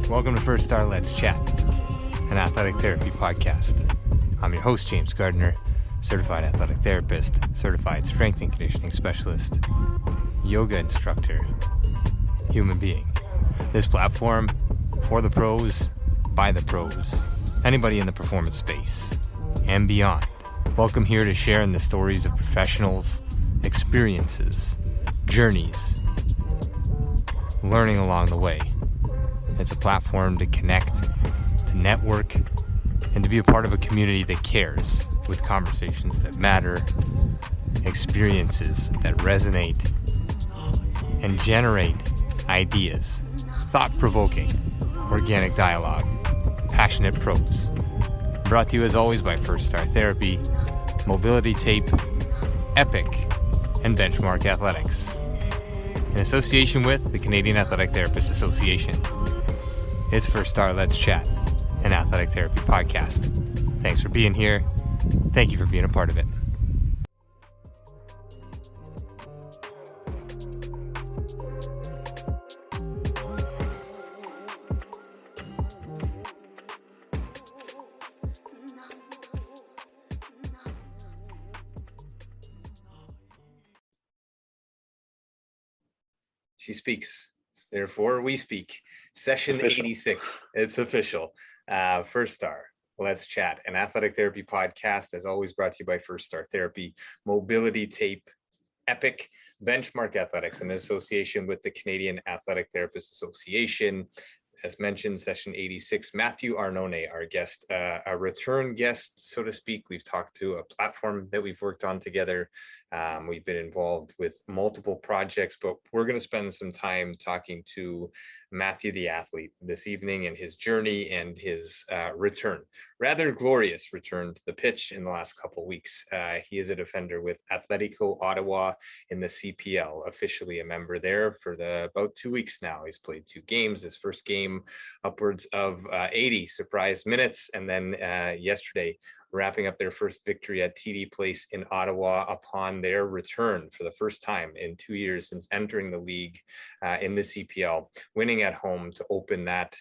Welcome to First Star Let's Chat, an athletic therapy podcast. I'm your host, James Gardner, certified athletic therapist, certified strength and conditioning specialist, yoga instructor, human being. This platform, for the pros, by the pros, anybody in the performance space, and beyond. Welcome here to share in the stories of professionals, experiences, journeys, learning along the way. It's a platform to connect, to network, and to be a part of a community that cares, with conversations that matter, experiences that resonate, and generate ideas, thought-provoking, organic dialogue, passionate prose. Brought to you as always by First Star Therapy, Mobility Tape, Epic, and Benchmark Athletics, in association with the Canadian Athletic Therapists Association. It's First Star Let's Chat, an athletic therapy podcast. Thanks for being here. Thank you for being a part of it. She speaks, therefore we speak. Session official. 86, it's official. First Star, Let's Chat, an athletic therapy podcast, as always brought to you by First Star Therapy, Mobility Tape, Epic, Benchmark Athletics, in association with the Canadian Athletic Therapists Association. As mentioned, session 86, Matthew Arnone, our guest, a return guest, so to speak. We've talked to a platform that we've worked on together. We've been involved with multiple projects, but we're going to spend some time talking to Matthew, the athlete, this evening, and his journey and his return, rather glorious return to the pitch in the last couple of weeks. He is a defender with Atletico Ottawa in the CPL, officially a member there for about 2 weeks now. He's played 2 games, his first game upwards of 80 surprise minutes, and then yesterday wrapping up their first victory at TD Place in Ottawa upon their return for the first time in 2 years since entering the league in the CPL, winning at home to open that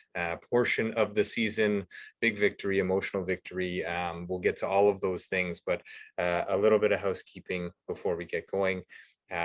portion of the season. Big victory, emotional victory. We'll get to all of those things, but a little bit of housekeeping before we get going.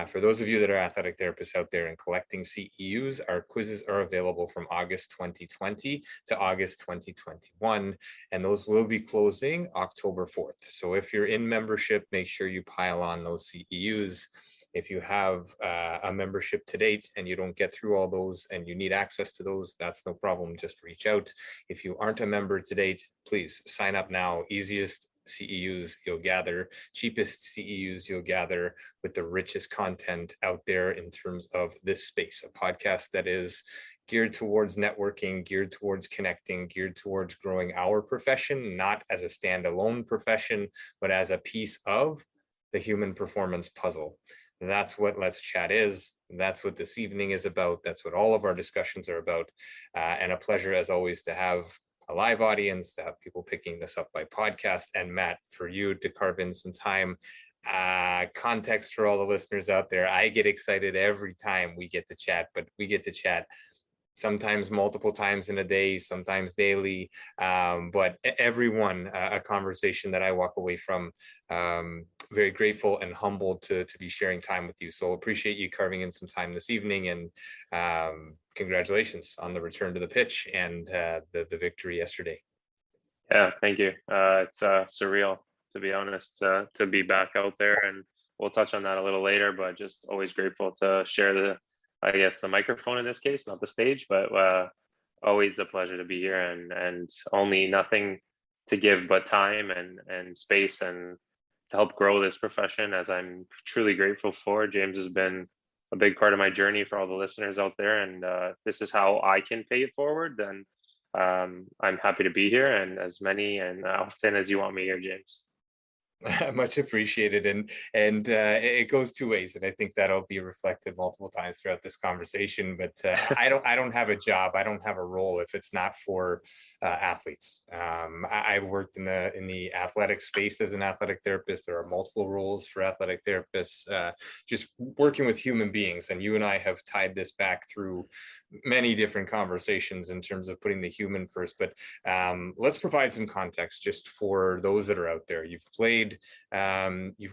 For those of you that are athletic therapists out there and collecting CEUs, our quizzes are available from August 2020 to August 2021, and those will be closing October 4th. So if you're in membership, make sure you pile on those CEUs. If you have a membership to date and you don't get through all those and you need access to those, that's no problem. Just reach out. If you aren't a member to date, please sign up now. Easiest CEUs you'll gather, cheapest CEUs you'll gather, with the richest content out there in terms of this space, a podcast that is geared towards networking, geared towards connecting, geared towards growing our profession, not as a standalone profession, but as a piece of the human performance puzzle. That's what Let's Chat is. That's what this evening is about. That's what all of our discussions are about. And a pleasure, as always, to have a live audience, to have people picking this up by podcast, and Matt, for you to carve in some time. Context for all the listeners out there, I get excited every time we get to chat, but we get to chat sometimes multiple times in a day, sometimes daily, but everyone, a conversation that I walk away from very grateful and humbled to be sharing time with you. So appreciate you carving in some time this evening, and congratulations on the return to the pitch and the victory yesterday. Yeah, thank you. It's surreal, to be honest, to be back out there, and we'll touch on that a little later, but just always grateful to share the microphone in this case, not the stage, but always a pleasure to be here, and only nothing to give but time and space, and to help grow this profession, as I'm truly grateful for. James has been a big part of my journey for all the listeners out there, and if this is how I can pay it forward, then I'm happy to be here, and as many and often as you want me here, James. Much appreciated, and it goes two ways, and I think that'll be reflected multiple times throughout this conversation. But I don't have a job, I don't have a role if it's not for athletes. I've worked in the athletic space as an athletic therapist. There are multiple roles for athletic therapists, just working with human beings, and you and I have tied this back through many different conversations in terms of putting the human first. But let's provide some context just for those that are out there. You've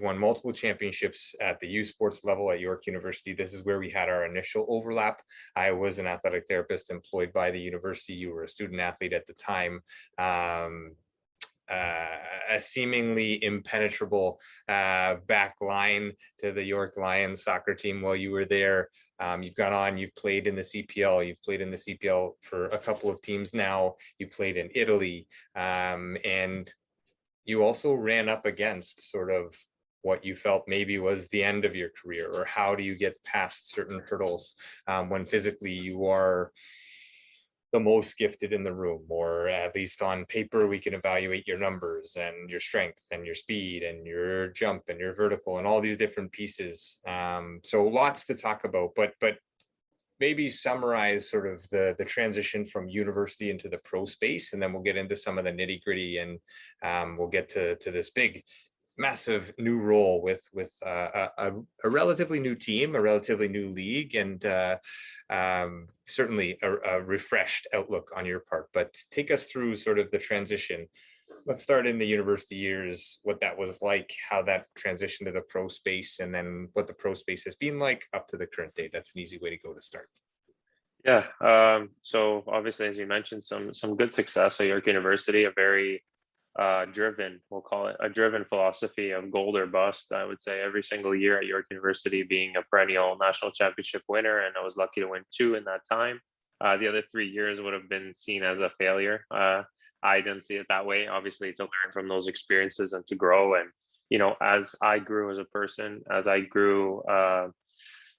won multiple championships at the youth sports level at York University. This is where we had our initial overlap. I was an athletic therapist employed by the university. You were a student athlete at the time. A seemingly impenetrable back line to the York Lions soccer team while you were there. You've gone on, you've played in the CPL, you've played in the CPL for a couple of teams now. You played in Italy, and you also ran up against sort of what you felt maybe was the end of your career, or how do you get past certain hurdles when physically you are the most gifted in the room, or at least on paper we can evaluate your numbers and your strength and your speed and your jump and your vertical and all these different pieces. So lots to talk about, but maybe summarize sort of the transition from university into the pro space, and then we'll get into some of the nitty gritty, and we'll get to this big massive new role with a relatively new team, a relatively new league, and certainly a refreshed outlook on your part. But take us through sort of the transition. Let's start in the university years, what that was like, how that transitioned to the pro space, and then what the pro space has been like up to the current date. That's an easy way to go to start. Yeah. So obviously, as you mentioned, some good success at York University, a very driven, we'll call it a driven philosophy of gold or bust. I would say every single year at York University being a perennial national championship winner, and I was lucky to win 2 in that time. The other 3 years would have been seen as a failure. I didn't see it that way. Obviously, to learn from those experiences and to grow. And as I grew as a person, as I grew,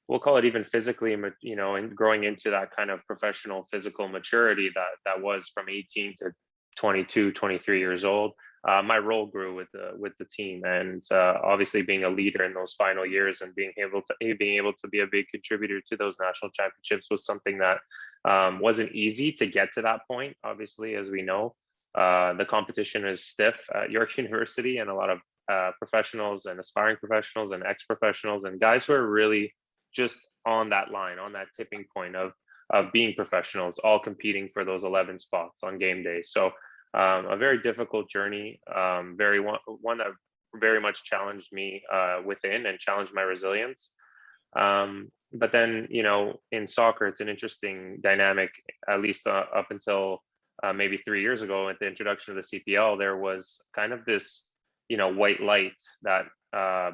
we'll call it even physically, and growing into that kind of professional physical maturity that was from 18 to 22, 23 years old. My role grew with the team, and obviously being a leader in those final years and being able to be a big contributor to those national championships was something that wasn't easy to get to that point. Obviously, as we know, the competition is stiff at York University, and a lot of professionals and aspiring professionals and ex-professionals and guys who are really just on that line, on that tipping point of being professionals, all competing for those 11 spots on game day. So a very difficult journey, one that very much challenged me within and challenged my resilience. But then, in soccer, it's an interesting dynamic, at least up until maybe 3 years ago at the introduction of the CPL, there was kind of this, white light that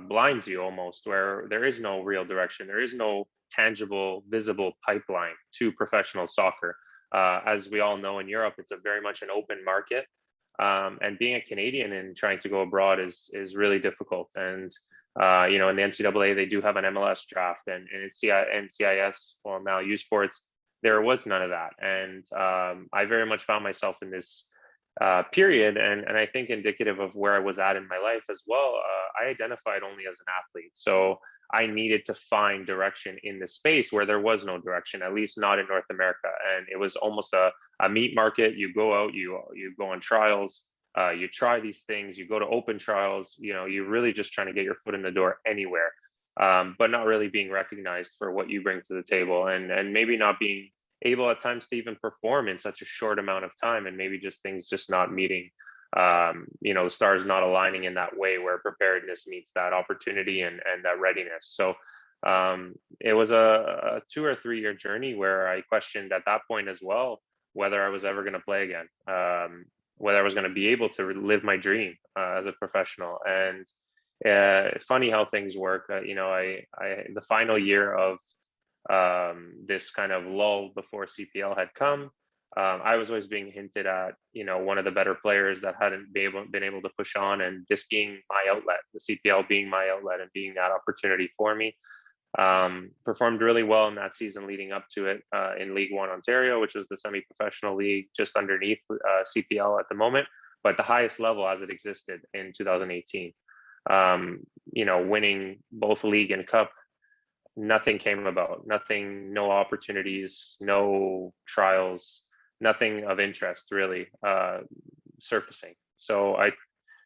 blinds you almost, where there is no real direction. There is no tangible, visible pipeline to professional soccer. As we all know, in Europe, it's a very much an open market. And being a Canadian and trying to go abroad is really difficult. And, in the NCAA, they do have an MLS draft, and in NCIS, well, now U Sports, there was none of that. And I very much found myself in this period, and I think indicative of where I was at in my life as well. I identified only as an athlete, so I needed to find direction in the space where there was no direction, at least not in North America. And it was almost a meat market. You go out, you go on trials, you try these things, you go to open trials. You're really just trying to get your foot in the door anywhere, but not really being recognized for what you bring to the table, and maybe not being able at times to even perform in such a short amount of time, and maybe just things just not meeting, the stars not aligning in that way where preparedness meets that opportunity and that readiness. So it was a 2 or 3 year journey where I questioned at that point as well whether I was ever going to play again, whether I was going to be able to live my dream as a professional. And funny how things work. The final year of this kind of lull before CPL had come, I was always being hinted at, one of the better players that hadn't been able to push on, and this being my outlet, the CPL being my outlet and being that opportunity for me. Performed really well in that season leading up to it in League One Ontario, which was the semi-professional league just underneath CPL at the moment, but the highest level as it existed in 2018. winning both league and cup, nothing came about. Nothing, no opportunities, no trials, nothing of interest really surfacing. So I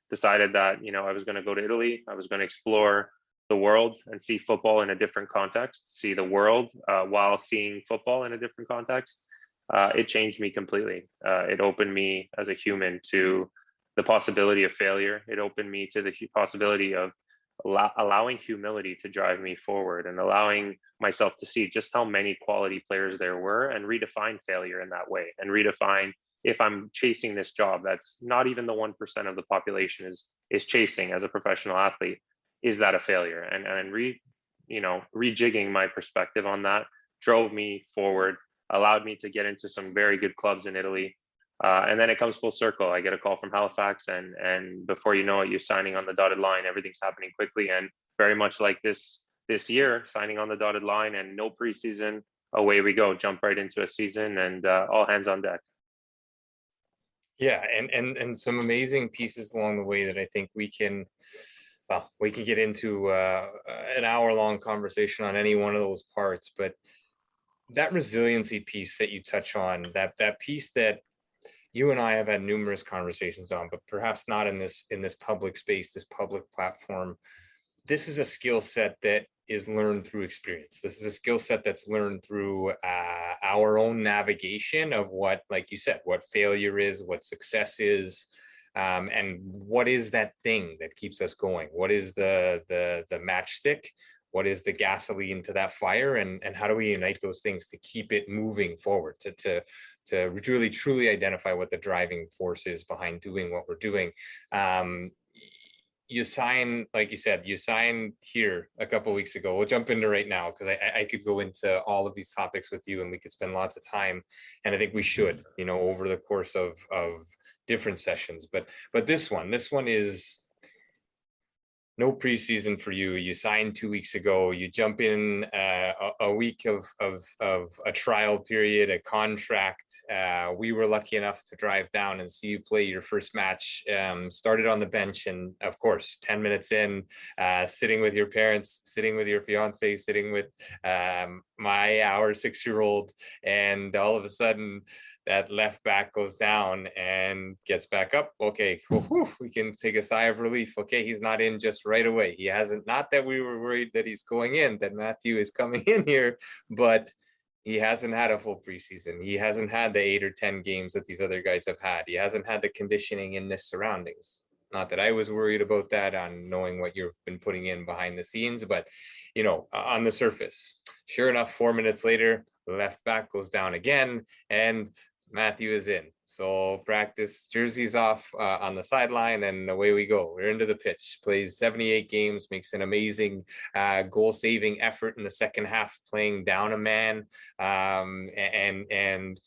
decided that I was going to go to Italy. I was going to explore the world and see football in a different context, see the world while seeing football in a different context. It changed me completely. It opened me as a human to the possibility of failure. It opened me to the possibility of allowing humility to drive me forward, and allowing myself to see just how many quality players there were, and redefine failure in that way, and redefine, if I'm chasing this job that's not even the 1% of the population is chasing as a professional athlete, is that a failure? And rejigging my perspective on that drove me forward, allowed me to get into some very good clubs in Italy. And then it comes full circle. I get a call from Halifax, and before you know it, you're signing on the dotted line. Everything's happening quickly, and very much like this year, signing on the dotted line and no preseason, away we go, jump right into a season, and all hands on deck. Yeah, and some amazing pieces along the way that I think we can get into an hour-long conversation on any one of those parts, but that resiliency piece that you touch on, that piece that you and I have had numerous conversations on, but perhaps not in this public space, this public platform. This is a skill set that is learned through experience. This is a skill set that's learned through our own navigation of what, like you said, what failure is, what success is, and what is that thing that keeps us going? What is the matchstick? What is the gasoline to that fire? And how do we unite those things to keep it moving forward, to really truly identify what the driving force is behind doing what we're doing? You sign, like you said, you signed here a couple of weeks ago. We'll jump into right now, because I could go into all of these topics with you, and we could spend lots of time, and I think we should, over the course of different sessions. But this one is no preseason for you. You signed 2 weeks ago. You jump in a week of a trial period, a contract. We were lucky enough to drive down and see you play your first match. Started on the bench, and of course, 10 minutes in, sitting with your parents, sitting with your fiance, sitting with our 6-year-old, and all of a sudden, that left back goes down and gets back up. Okay, we can take a sigh of relief. Okay, he's not in just right away. He hasn't, not that we were worried that he's going in, that Matthew is coming in here, but he hasn't had a full preseason. He hasn't had the 8 or 10 games that these other guys have had. He hasn't had the conditioning in this surroundings. Not that I was worried about that, on knowing what you've been putting in behind the scenes, but on the surface, sure enough, 4 minutes later, left back goes down again, and Matthew is in. So practice, jerseys off on the sideline, and away we go. We're into the pitch. Plays 78 games, makes an amazing goal-saving effort in the second half, playing down a man. And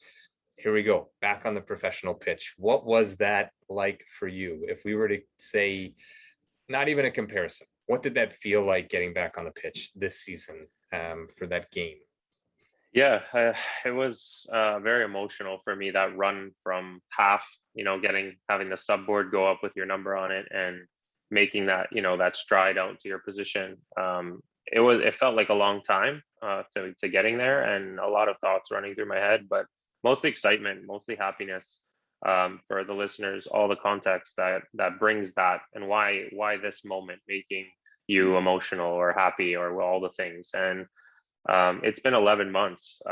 here we go, back on the professional pitch. What was that like for you? If we were to say, not even a comparison, what did that feel like getting back on the pitch this season for that game? Yeah, it was very emotional for me, that run from half, having the subboard go up with your number on it, and making that, that stride out to your position. It felt like a long time to getting there, and a lot of thoughts running through my head, but mostly excitement, mostly happiness. For the listeners, all the context that brings that, and why this moment making you emotional or happy or all the things. And it's been 11 months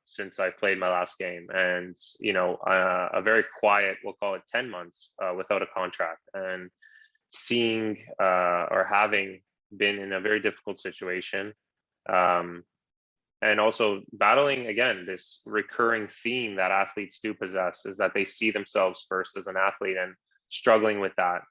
since I played my last game, and a very quiet, we'll call it 10 months without a contract, and seeing or having been in a very difficult situation, and also battling, again, this recurring theme that athletes do possess, is that they see themselves first as an athlete, and struggling with that,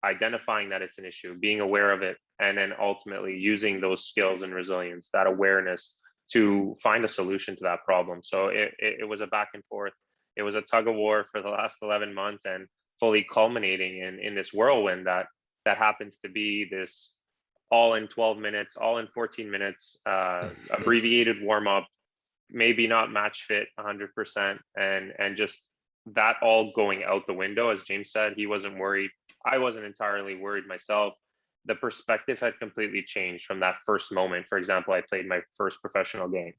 identifying that it's an issue, being aware of it, and then ultimately using those skills and resilience, that awareness, to find a solution to that problem. So it was a back and forth. It was a tug of war for the last 11 months, and fully culminating in this whirlwind that happens to be this all in 12 minutes, all in 14 minutes, abbreviated warm up, maybe not match fit 100%, and just that all going out the window. As James said, he wasn't worried. I wasn't entirely worried myself. the perspective had completely changed from that first moment. For example, I played my first professional game.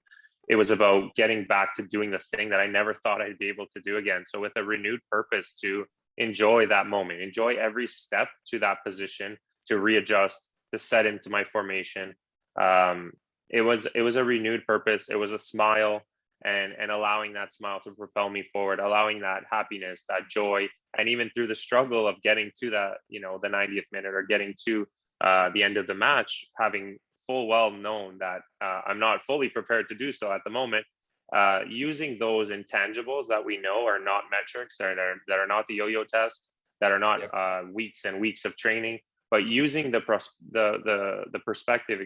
It was about getting back to doing the thing that I never thought I'd be able to do again. So with a renewed purpose to enjoy that moment, enjoy every step to that position, to readjust, to set into my formation. It was a renewed purpose. It was a smile, and allowing that smile to propel me forward, allowing that happiness, that joy, and even through the struggle of getting to that, the 90th minute, or getting to the end of the match, having full well known that I'm not fully prepared to do so at the moment. Using those intangibles that we know are not metrics, that are not the yo-yo test, that are not weeks and weeks of training, but using the perspective,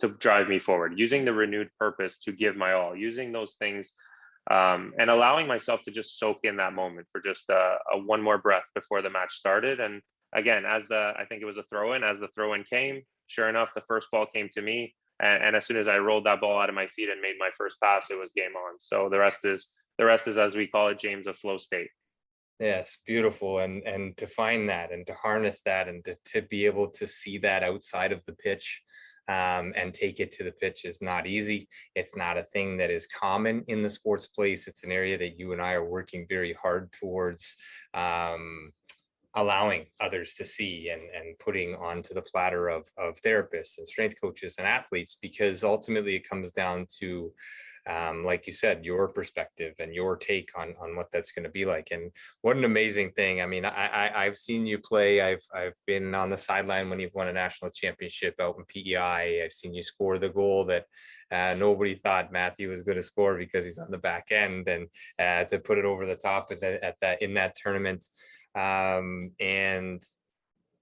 to drive me forward, using the renewed purpose to give my all, using those things, and allowing myself to just soak in that moment for just a one more breath before the match started. And again, I think it was a throw-in, as the throw-in came, sure enough, the first ball came to me. And as soon as I rolled that ball out of my feet and made my first pass, it was game on. So the rest is, as we call it, James, a flow state. Yes, beautiful. And to find that and to harness that and to be able to see that outside of the pitch, and take it to the pitch is not easy. It's not a thing that is common in the sports place. It's an area that you and I are working very hard towards, allowing others to see and putting onto the platter of therapists and strength coaches and athletes, because ultimately it comes down to, like you said, your perspective and your take on what that's going to be like. And what an amazing thing. I mean, I've seen you play. I've been on the sideline when you've won a national championship out in PEI. I've seen you score the goal that nobody thought Matthew was going to score because he's on the back end, and to put it over the top in that tournament. And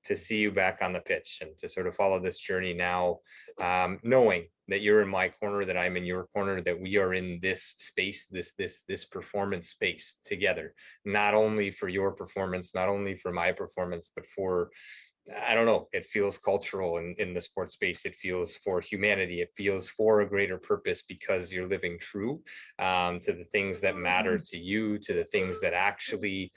to see you back on the pitch and to sort of follow this journey now, knowing that you're in my corner, that I'm in your corner, that we are in this space, this performance space together, not only for your performance, not only for my performance, but for, I don't know, it feels cultural in the sports space. It feels for humanity. It feels for a greater purpose, because you're living true to the things that matter to you, to the things that actually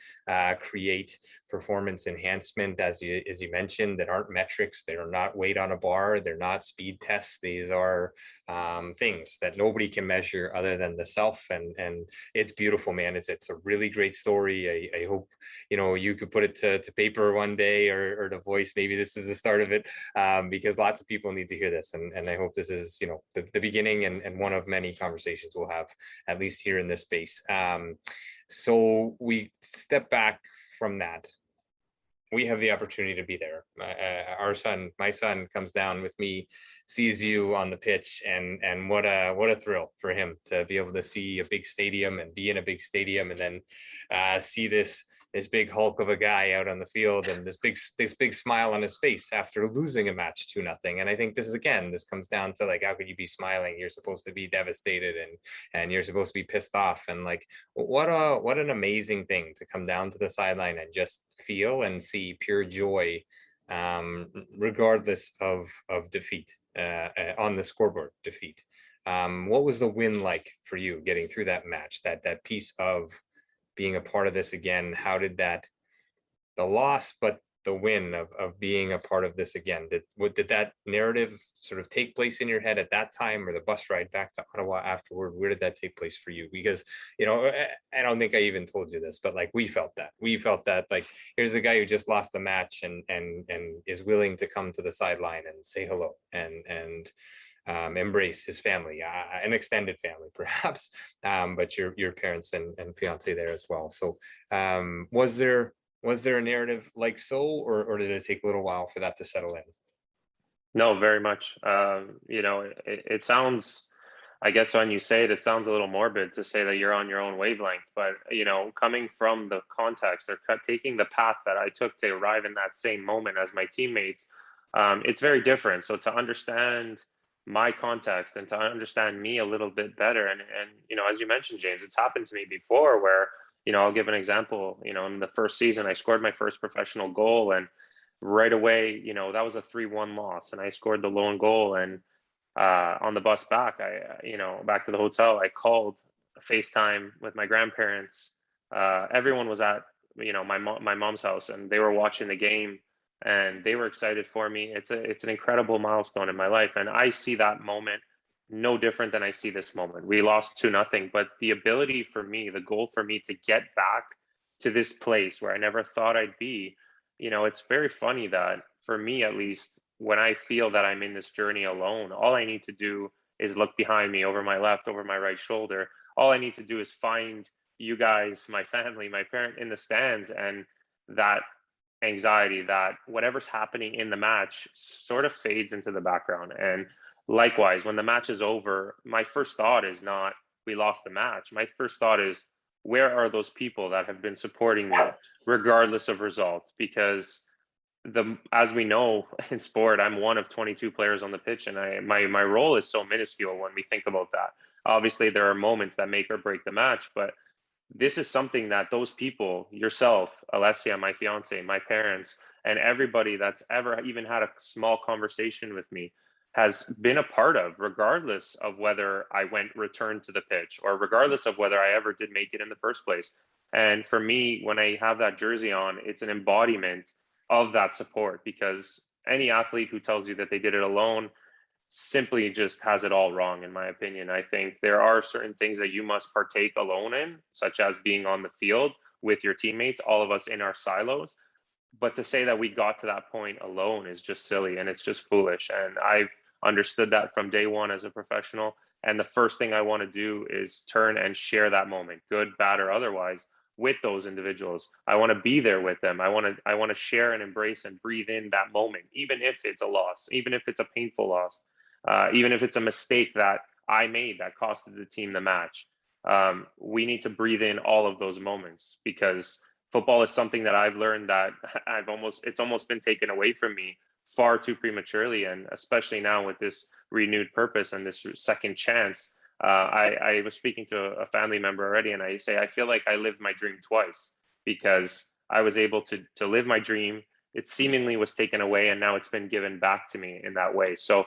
create performance enhancement, as you mentioned, that aren't metrics. They're not weight on a bar. They're not speed tests. These are things that nobody can measure other than the self. And it's beautiful, man. It's a really great story. I hope, you could put it to paper one day, or to voice. Maybe this is the start of it, because lots of people need to hear this. And I hope this is, the beginning and one of many conversations we'll have, at least here in this space. So we step back from that. We have the opportunity to be there. My son comes down with me, sees you on the pitch, and what a thrill for him to be able to see a big stadium and be in a big stadium, and then see this big hulk of a guy out on the field, and this big smile on his face after losing a match 2-0. And I think this comes down to, like, how could you be smiling? You're supposed to be devastated, and you're supposed to be pissed off. And like, what an amazing thing to come down to the sideline and just feel and see pure joy, regardless of defeat, on the scoreboard defeat. What was the win like for you, getting through that match, that piece of being a part of this again? How did the loss, but the win of being a part of this again, did that narrative sort of take place in your head at that time, or the bus ride back to Ottawa afterward? Where did that take place for you? Because, I don't think I even told you this, but like, we felt that like, here's a guy who just lost a match and is willing to come to the sideline and say hello and embrace his family, an extended family perhaps, but your parents and fiance there as well. So was there a narrative like so, or did it take a little while for that to settle in? No, very much. It sounds, I guess when you say it, it sounds a little morbid to say that you're on your own wavelength, but coming from the context, or taking the path that I took to arrive in that same moment as my teammates, it's very different. So to understand my context and to understand me a little bit better, and as you mentioned, James, it's happened to me before where, I'll give an example. In the first season, I scored my first professional goal, and right away, that was a 3-1 loss, and I scored the lone goal. And on the bus back, back to the hotel, I called FaceTime with my grandparents. Everyone was at, my mom's house, and they were watching the game. and they were excited for me. It's an incredible milestone in my life, and I see that moment no different than I see this moment. We lost 2-0, but the ability for me, the goal for me to get back to this place where I never thought I'd be, it's very funny that for me, at least, when I feel that I'm in this journey alone, all I need to do is look behind me, over my left, over my right shoulder. All I need to do is find you guys, my family, my parent in the stands, and that anxiety, that whatever's happening in the match sort of fades into the background. And likewise, when the match is over, my first thought is not, we lost the match. My first thought is, where are those people that have been supporting me regardless of result? Because as we know in sport, I'm one of 22 players on the pitch, and my role is so minuscule when we think about that. Obviously, there are moments that make or break the match, but this is something that those people, yourself, Alessia, my fiance, my parents, and everybody that's ever even had a small conversation with me has been a part of, regardless of whether I returned to the pitch or regardless of whether I ever did make it in the first place. And for me, when I have that jersey on, it's an embodiment of that support, because any athlete who tells you that they did it alone simply just has it all wrong, in my opinion. I think there are certain things that you must partake alone in, such as being on the field with your teammates, all of us in our silos. But to say that we got to that point alone is just silly, and it's just foolish. And I've understood that from day one as a professional. And the first thing I want to do is turn and share that moment, good, bad, or otherwise, with those individuals. I want to be there with them. I want to share and embrace and breathe in that moment, even if it's a loss, even if it's a painful loss, even if it's a mistake that I made that costed the team the match. We need to breathe in all of those moments, because football is something that I've learned that it's almost been taken away from me far too prematurely. And especially now with this renewed purpose and this second chance, I was speaking to a family member already, and I say, I feel like I lived my dream twice, because I was able to live my dream. It seemingly was taken away, and now it's been given back to me in that way. So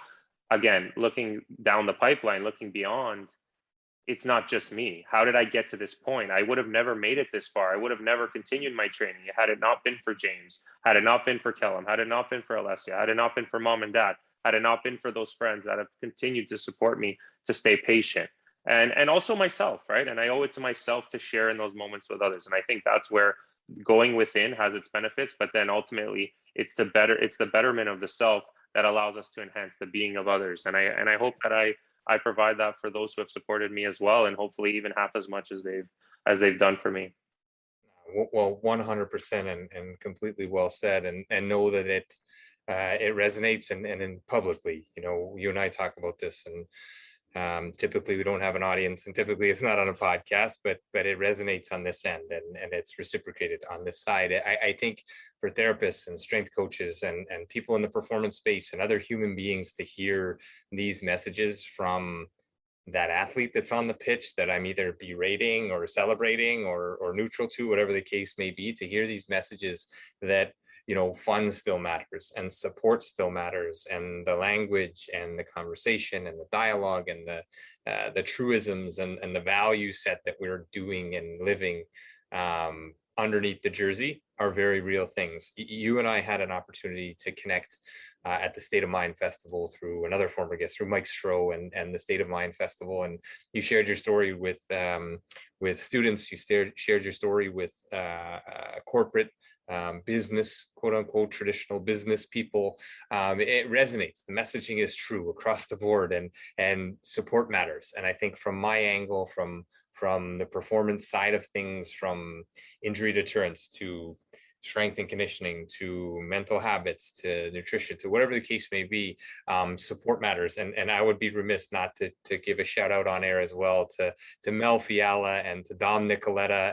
again, looking down the pipeline, looking beyond, it's not just me. How did I get to this point? I would have never made it this far. I would have never continued my training had it not been for James, had it not been for Kellum, had it not been for Alessia, had it not been for mom and dad, had it not been for those friends that have continued to support me to stay patient. And also myself, right? And I owe it to myself to share in those moments with others. And I think that's where going within has its benefits, but then ultimately it's the betterment of the self that allows us to enhance the being of others. And I hope that I provide that for those who have supported me as well, and hopefully even half as much as they've done for me. Well, 100% and completely well said, and know that it resonates and in publicly, you and I talk about this, and typically we don't have an audience, and typically it's not on a podcast, but it resonates on this end, and it's reciprocated on this side. I think for therapists and strength coaches and people in the performance space and other human beings to hear these messages from that athlete that's on the pitch that I'm either berating or celebrating or neutral to, whatever the case may be, to hear these messages that fun still matters and support still matters, and the language and the conversation and the dialogue and the truisms and the value set that we're doing and living underneath the jersey are very real things. You and I had an opportunity to connect at the State of Mind Festival through another former guest, through Mike Stroh and the State of Mind Festival, and you shared your story with students. You shared your story with corporate business, quote unquote, traditional business people. It resonates. The messaging is true across the board, and support matters. And I think from my angle, from the performance side of things, from injury deterrence to strength and conditioning to mental habits to nutrition to whatever the case may be, support matters. And I would be remiss not to give a shout out on air as well to Mel Fiala and to Dom Nicoletta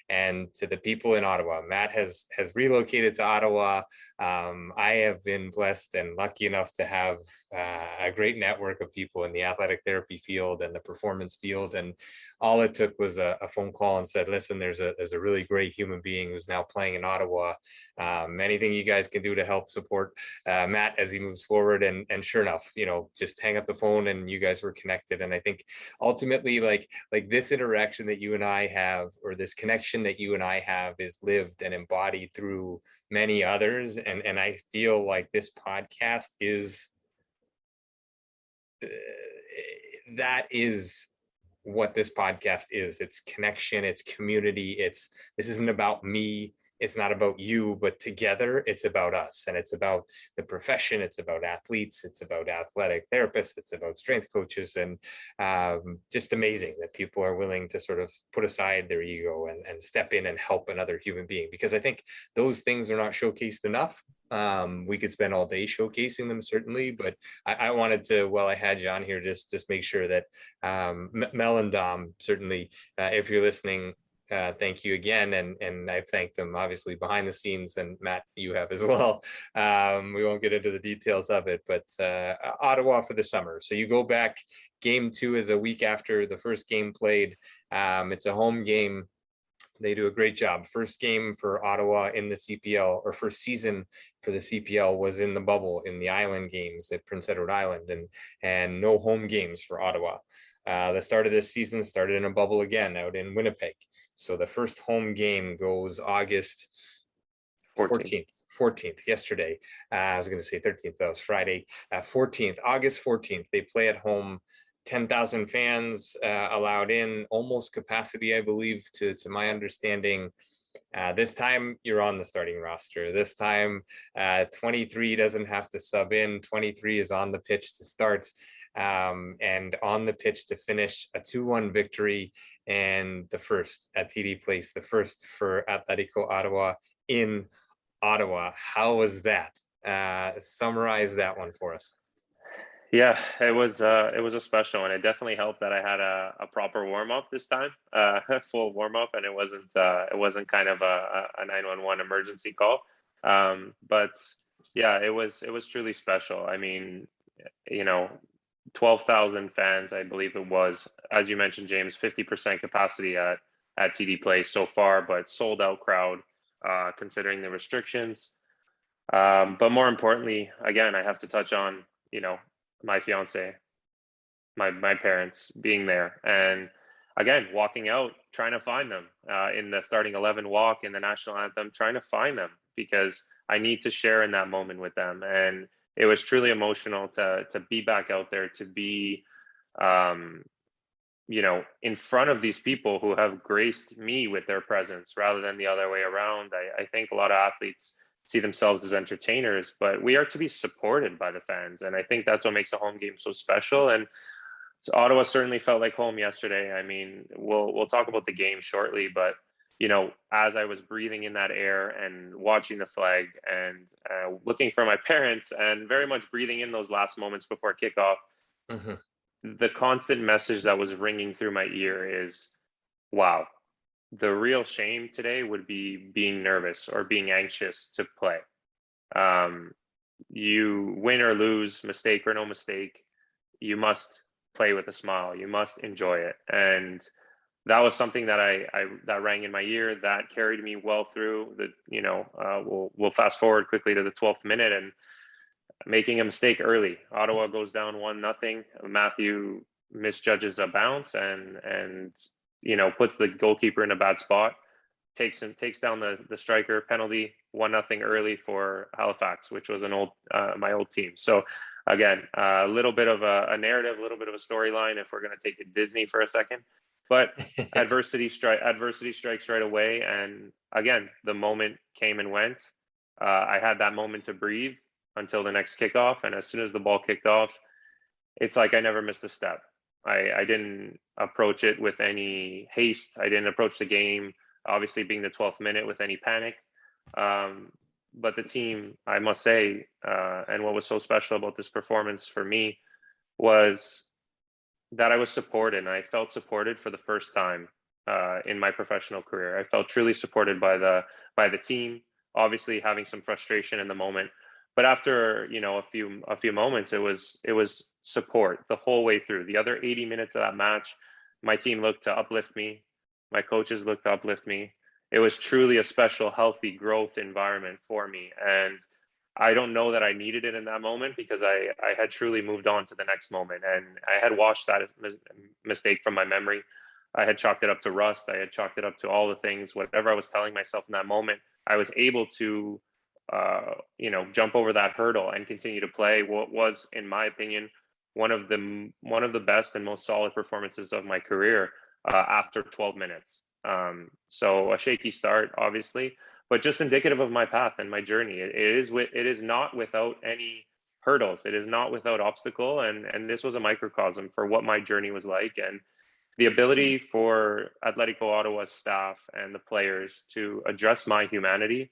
and to the people in Ottawa. Matt has relocated to Ottawa. I have been blessed and lucky enough to have a great network of people in the athletic therapy field and the performance field. And all it took was a phone call and said, listen, there's a really great human being who's now playing in Ottawa. Ottawa. Anything you guys can do to help support Matt as he moves forward. And sure enough, just hang up the phone and you guys were connected. And I think ultimately, like this interaction that you and I have, or this connection that you and I have, is lived and embodied through many others. And I feel like this podcast is that is what this podcast is. It's connection, it's community. This isn't about me, it's not about you, but together it's about us, and it's about the profession, it's about athletes, it's about athletic therapists, it's about strength coaches. And just amazing that people are willing to sort of put aside their ego and step in and help another human being, because I think those things are not showcased enough. We could spend all day showcasing them, certainly, but I wanted to, while I had you on here, just make sure that Mel and Dom, certainly, if you're listening, thank you again. And I've thanked them obviously behind the scenes, and Matt, you have as well. We won't get into the details of it, but Ottawa for the summer. So you go back, game 2 is a week after the first game played. It's a home game. They do a great job. First game for Ottawa in the CPL, or first season for the CPL, was in the bubble in the island games at Prince Edward Island, and no home games for Ottawa. The start of this season started in a bubble again out in Winnipeg. So the first home game goes August 14th, yesterday. I was going to say 13th, that was Friday. 14th, August 14th, they play at home. 10,000 fans allowed in, almost capacity, I believe, to my understanding. This time you're on the starting roster. This time 23 doesn't have to sub in. 23 is on the pitch to start, and on the pitch to finish a 2-1 victory, and the first at TD Place, the first for Atletico Ottawa in Ottawa. How was that? Summarize that one for us. Yeah, it was a special, and it definitely helped that I had a proper warm up this time, full warm up, and it wasn't kind of a 911 emergency call. But yeah, it was truly special. I mean, 12,000 fans, I believe it was, as you mentioned, James, 50% capacity at TD Place so far, but sold out crowd, considering the restrictions. But more importantly, again, I have to touch on, my fiance, my parents being there, and again, walking out, trying to find them in the starting 11 walk in the national anthem, trying to find them, because I need to share in that moment with them. And it was truly emotional to be back out there, to be, in front of these people who have graced me with their presence rather than the other way around. I think a lot of athletes see themselves as entertainers, but we are to be supported by the fans. And I think that's what makes a home game so special. And so Ottawa certainly felt like home yesterday. I mean, we'll talk about the game shortly, but as I was breathing in that air and watching the flag and looking for my parents and very much breathing in those last moments before kickoff, the constant message that was ringing through my ear is, wow, the real shame today would be being nervous or being anxious to play. You win or lose, mistake or no mistake, you must play with a smile. You must enjoy it. And that was something that that rang in my ear, that carried me well through the, we'll fast forward quickly to the 12th minute, and making a mistake early. Ottawa goes down 1-0. Matthew misjudges a bounce and puts the goalkeeper in a bad spot, takes down the striker. Penalty, 1-0 early for Halifax, which was my old team. So again, a little bit of a narrative, a little bit of a storyline, if we're going to take it Disney for a second. But adversity strikes right away. And again, the moment came and went. I had that moment to breathe until the next kickoff. And as soon as the ball kicked off, it's like I never missed a step. I didn't approach it with any haste. I didn't approach the game, obviously being the 12th minute, with any panic. But the team, I must say, and what was so special about this performance for me was that I was supported, and I felt supported for the first time in my professional career. I felt truly supported by the team, obviously having some frustration in the moment. But after a few moments, it was support the whole way through. The other 80 minutes of that match, my team looked to uplift me. My coaches looked to uplift me. it was truly a special, healthy growth environment for me. And I don't know that I needed it in that moment, because I had truly moved on to the next moment, and I had washed that mistake from my memory. I had chalked it up to rust. I had chalked it up to all the things, whatever I was telling myself in that moment. I was able to, jump over that hurdle and continue to play what was, in my opinion, one of the best and most solid performances of my career after 12 minutes. So a shaky start, obviously, but just indicative of my path and my journey. It is not without any hurdles. It is not without obstacle, and this was a microcosm for what my journey was like. And the ability for Atletico Ottawa's staff and the players to address my humanity.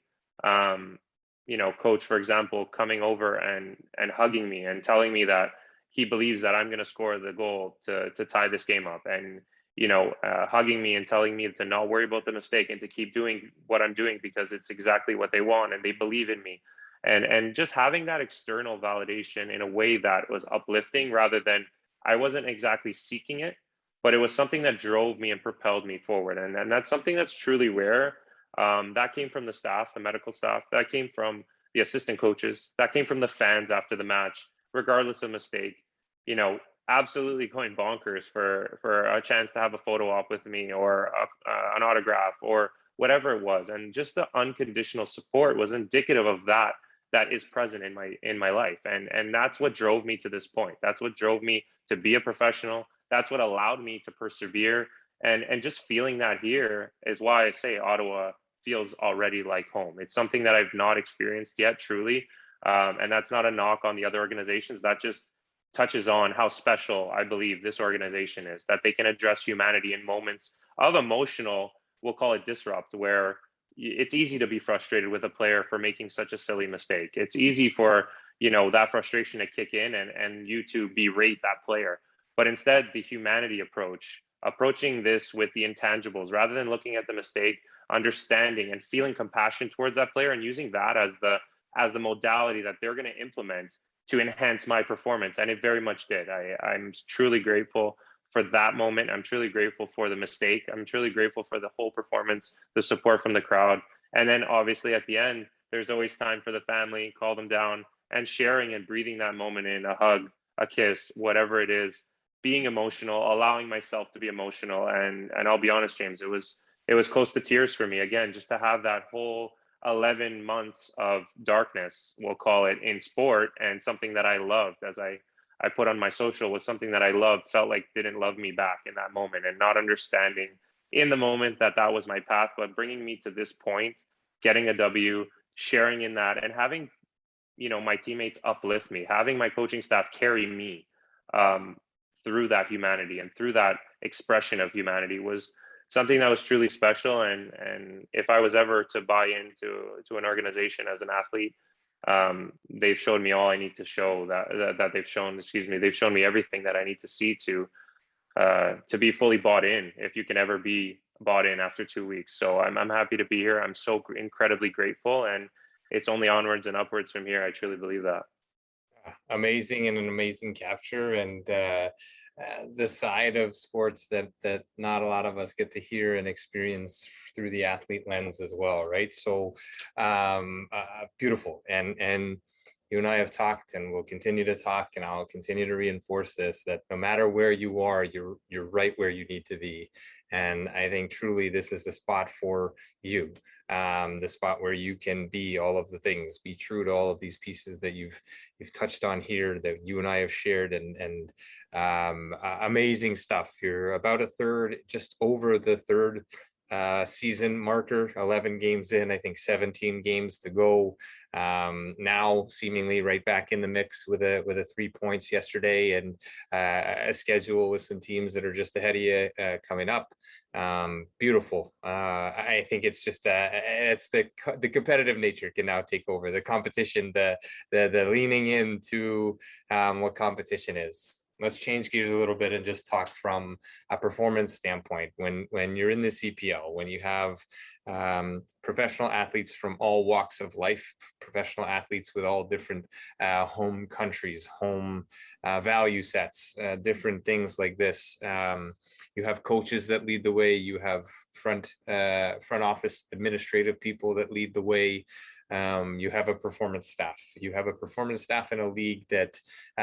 Coach, for example, coming over and hugging me and telling me that he believes that I'm going to score the goal to tie this game up, and hugging me and telling me to not worry about the mistake and to keep doing what I'm doing because it's exactly what they want and they believe in me, and just having that external validation in a way that was uplifting, rather than, I wasn't exactly seeking it, but it was something that drove me and propelled me forward. And that's something that's truly rare. That came from the staff, the medical staff, that came from the assistant coaches, that came from the fans after the match, regardless of mistake, absolutely going bonkers for a chance to have a photo op with me, or an autograph, or whatever it was. And just the unconditional support was indicative of that is present in my life. And that's what drove me to this point. That's what drove me to be a professional. That's what allowed me to persevere. And just feeling that here is why I say Ottawa feels already like home. It's something that I've not experienced yet, truly. And that's not a knock on the other organizations. That just touches on how special I believe this organization is, that they can address humanity in moments of emotional, we'll call it disrupt, where it's easy to be frustrated with a player for making such a silly mistake. It's easy for, that frustration to kick in and you to berate that player. But instead, the humanity approaching this with the intangibles, rather than looking at the mistake, understanding and feeling compassion towards that player, and using that as the modality that they're going to implement to enhance my performance. And it very much did. I'm truly grateful for that moment. I'm truly grateful for the mistake. I'm truly grateful for the whole performance, the support from the crowd. And then obviously at the end, there's always time for the family, call them down, and sharing and breathing that moment in, a hug, a kiss, whatever it is, being emotional, allowing myself to be emotional. And I'll be honest, James, it was close to tears for me, again, just to have that whole 11 months of darkness, we'll call it, in sport, and something that I loved, as I put on my social, was something that I loved, felt like didn't love me back in that moment, and not understanding in the moment that was my path, but bringing me to this point, getting a W, sharing in that, and having, my teammates uplift me, having my coaching staff carry me through that humanity and through that expression of humanity was something that was truly special. And if I was ever to buy into an organization as an athlete, they've shown me all I need to show they've shown me everything that I need to see to be fully bought in, if you can ever be bought in after 2 weeks. So I'm happy to be here. I'm so incredibly grateful, and it's only onwards and upwards from here. I truly believe that. Amazing, and an amazing capture, and the side of sports that not a lot of us get to hear and experience through the athlete lens as well, right? So beautiful. And you and I have talked, and we'll continue to talk, and I'll continue to reinforce this, that no matter where you are, you're right where you need to be. And I think truly this is the spot for you, the spot where you can be all of the things, be true to all of these pieces that you've touched on here, that you and I have shared, and amazing stuff. You're about a third, just over the third season marker, 11 games in, I think 17 games to go. Now seemingly right back in the mix with a 3 points yesterday, and a schedule with some teams that are just ahead of you coming up. Beautiful. I think it's just it's the competitive nature can now take over, the competition, the leaning into what competition is. let's change gears a little bit and just talk from a performance standpoint. When you're in the CPL, when you have professional athletes from all walks of life, professional athletes with all different home countries, home value sets, different things like this. You have coaches that lead the way. You have front office administrative people that lead the way. You have a performance staff. You have a performance staff in a league that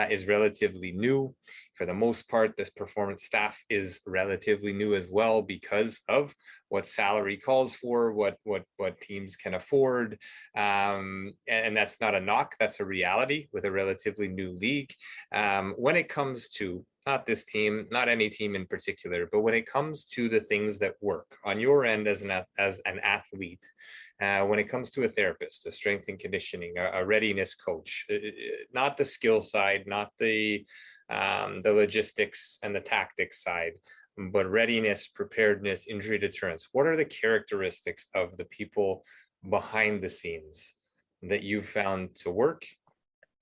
is relatively new. For the most part, this performance staff is relatively new as well because of what salary calls for, what teams can afford. And that's not a knock, that's a reality with a relatively new league. When it comes to not this team, not any team in particular, but when it comes to the things that work on your end as an athlete, when it comes to a therapist, a strength and conditioning, a readiness coach, not the skill side, not the logistics and the tactics side, but readiness, preparedness, injury deterrence. What are the characteristics of the people behind the scenes that you've found to work,